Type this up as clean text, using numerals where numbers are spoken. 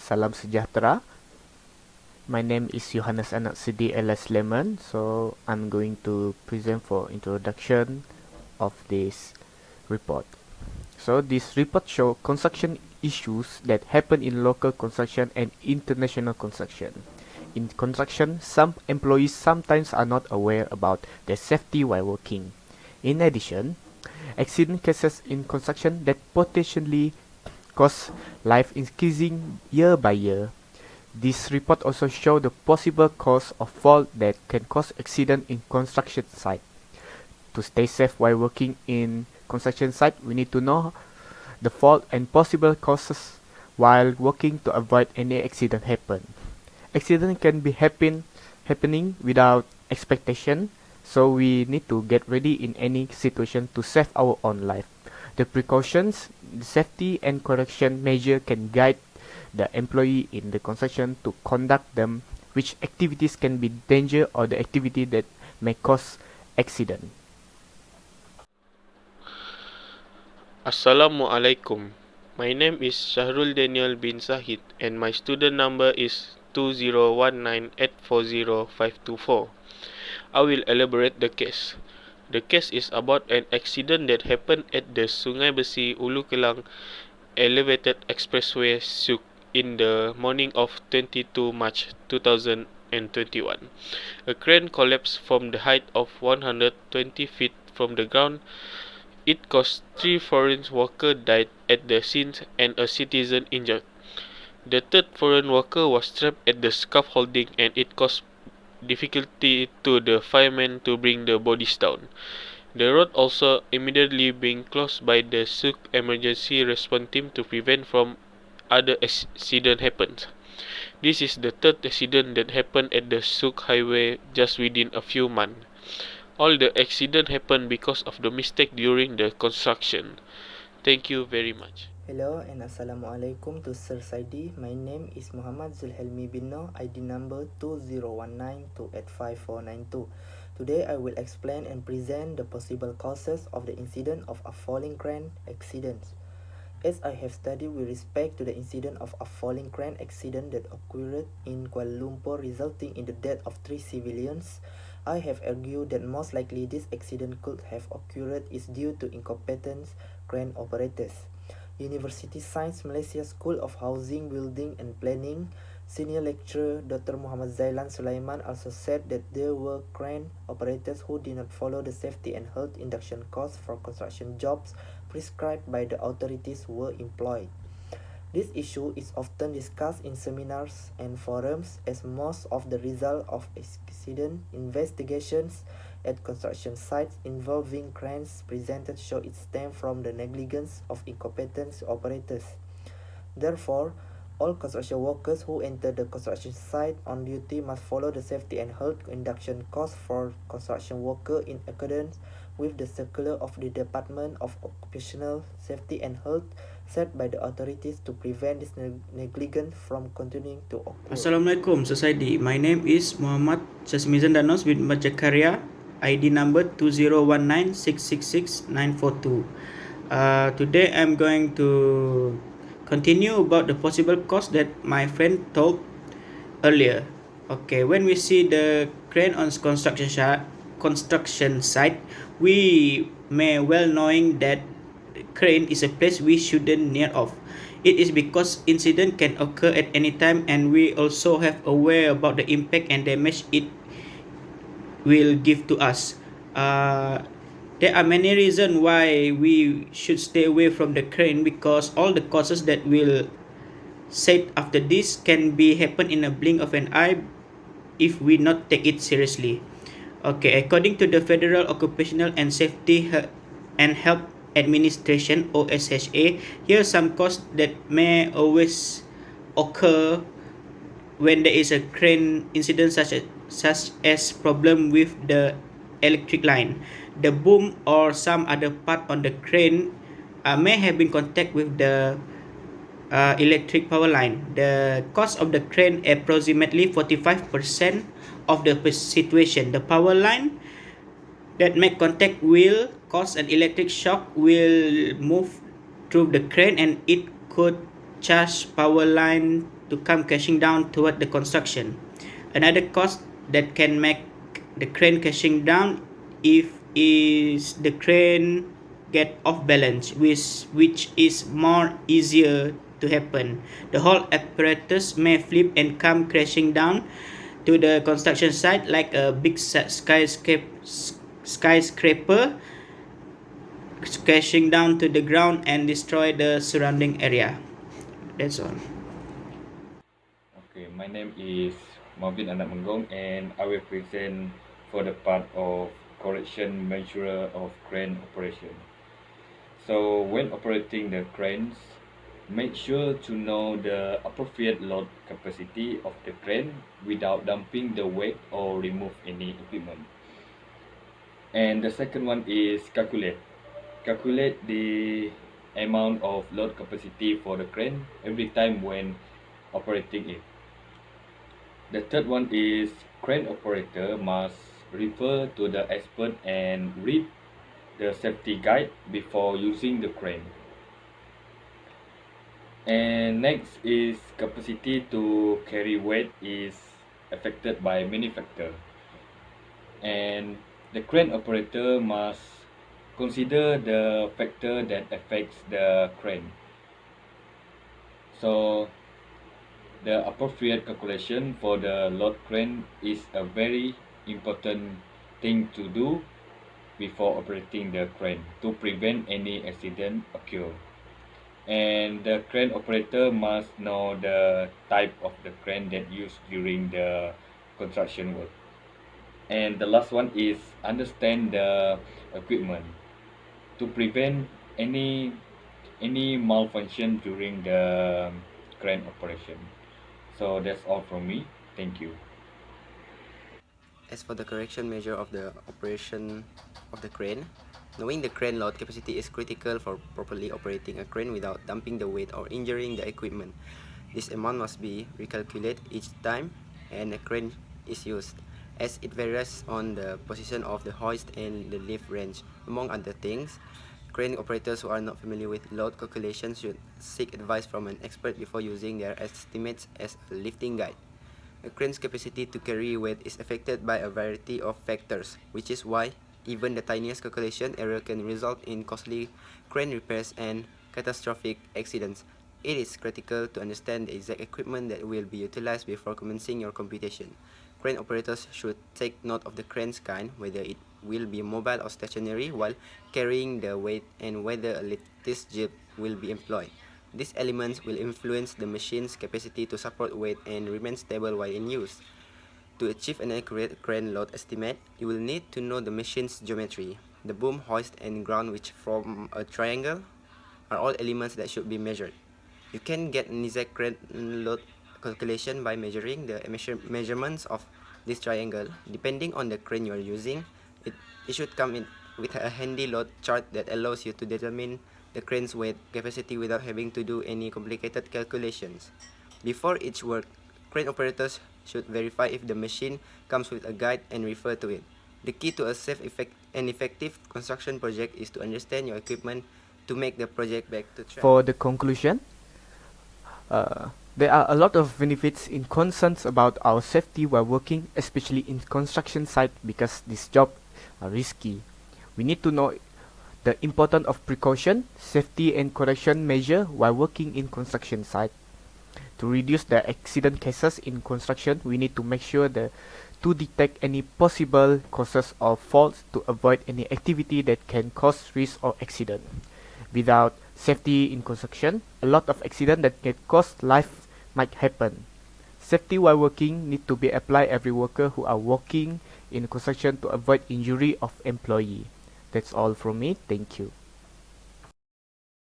Salam sejahtera. My name is Johannes Anak Sidi alias Lemon. So I'm going to present for introduction of this report. So this report shows construction issues that happen in local construction and international construction. In construction, some employees sometimes are not aware about their safety while working. In addition, accident cases in construction that potentially cause life increasing year by year. This report also shows the possible cause of fault that can cause accident in construction site. To stay safe while working in construction site, we need to know the fault and possible causes while working to avoid any accident happen. Accident can be happening without expectation, so we need to get ready in any situation to save our own life. The precautions, the safety and correction measure can guide the employee in the construction to conduct them, which activities can be danger or the activity that may cause accident. Assalamualaikum. My name is Shahrul Daniel bin Zahid and my student number is 2019840524. I will elaborate the case. The case is about an accident that happened at the Sungai Besi Ulu Kelang Elevated Expressway Suk in the morning of 22 March 2021. A crane collapsed from the height of 120 feet from the ground. It caused 3 foreign workers died at the scene and a citizen injured. The third foreign worker was trapped at the scaffolding and it caused difficulty to the firemen to bring the bodies down. The road also immediately being closed by the Suk emergency response team to prevent from other accident happens. This is the third accident that happened at the Suk highway just within a few months. All the accident happened because of the mistake during the construction. Thank you very much. Hello and Assalamualaikum to Sir Saidi. My name is Muhammad Zulhelmi bin Noh, ID number 2019285492. Today I will explain and present the possible causes of the incident of a falling crane accident. As I have studied with respect to the incident of a falling crane accident that occurred in Kuala Lumpur resulting in the death of 3 civilians, I have argued that most likely this accident could have occurred is due to incompetent crane operators. University Science Malaysia School of Housing, Building and Planning Senior Lecturer Dr. Muhammad Zailan Sulaiman also said that there were crane operators who did not follow the safety and health induction course for construction jobs prescribed by the authorities were employed. This issue is often discussed in seminars and forums as most of the result of accident investigations at construction sites involving cranes presented show it stemmed from the negligence of incompetent operators. Therefore, all construction workers who enter the construction site on duty must follow the safety and health induction course for construction worker in accordance with the circular of the Department of Occupational Safety and Health set by the authorities to prevent this negligence from continuing to occur. Assalamualaikum Society. My name is Muhammad Jasmizan Danos bin Majakarya, ID number 2019666942. Today I'm going to continue about the possible cause that my friend told earlier. Okay, when we see the crane on construction site, we may well knowing that crane is a place we shouldn't near of. It is because incident can occur at any time, and we also have aware about the impact and damage it will give to us. There are many reasons why we should stay away from the crane, because all the causes that will said after this can be happen in a blink of an eye if we not take it seriously. Okay, according to the Federal Occupational and Safety and Health Administration (OSHA), here are some causes that may always occur when there is a crane incident, such as problem with the electric line, the boom or some other part on the crane may have been contact with the electric power line. The cost of the crane approximately 45% of the situation. The power line that make contact will cause an electric shock, will move through the crane, and it could charge power line to come crashing down toward the construction. Another cause that can make the crane crashing down if is the crane get off balance, which is more easier to happen. The whole apparatus may flip and come crashing down to the construction site like a big skyscraper crashing down to the ground and destroy the surrounding area. That's all. Okay, my name is Marvin Anak Menggong and I will present for the part of correction measure of crane operation. So when operating the cranes, make sure to know the appropriate load capacity of the crane without dumping the weight or remove any equipment. And the second one is calculate. Calculate the amount of load capacity for the crane every time when operating it. The third one is crane operator must refer to the expert and read the safety guide before using the crane. And next is capacity to carry weight is affected by many factors. And the crane operator must consider the factor that affects the crane. So the appropriate calculation for the load crane is a very important thing to do before operating the crane to prevent any accident occur. And the crane operator must know the type of the crane that used during the construction work. And the last one is understand the equipment to prevent any malfunction during the crane operation. So that's all from me. Thank you. As for the correction measure of the operation of the crane, knowing the crane load capacity is critical for properly operating a crane without dumping the weight or injuring the equipment. This amount must be recalculated each time and a crane is used, as it varies on the position of the hoist and the lift range. Among other things, crane operators who are not familiar with load calculations should seek advice from an expert before using their estimates as a lifting guide. A crane's capacity to carry weight is affected by a variety of factors, which is why even the tiniest calculation error can result in costly crane repairs and catastrophic accidents. It is critical to understand the exact equipment that will be utilized before commencing your computation. Crane operators should take note of the crane's kind, whether it will be mobile or stationary while carrying the weight, and whether a lattice jib will be employed. These elements will influence the machine's capacity to support weight and remain stable while in use. To achieve an accurate crane load estimate, you will need to know the machine's geometry. The boom, hoist, and ground, which form a triangle, are all elements that should be measured. You can get an exact crane load calculation by measuring the measurements of this triangle. Depending on the crane you are using, it should come in with a handy load chart that allows you to determine the crane's weight capacity without having to do any complicated calculations. Before each work, crane operators should verify if the machine comes with a guide and refer to it. The key to a safe and effective construction project is to understand your equipment to make the project back to track. For the conclusion, there are a lot of benefits in concerns about our safety while working, especially in construction site, because this job are risky. We need to know the importance of precaution, safety and correction measure while working in construction site. To reduce the accident cases in construction, we need to make sure to detect any possible causes of faults to avoid any activity that can cause risk or accident. Without safety in construction, a lot of accident that can cost life might happen. Safety while working need to be applied every worker who are working in construction to avoid injury of employee. That's all from me. Thank you.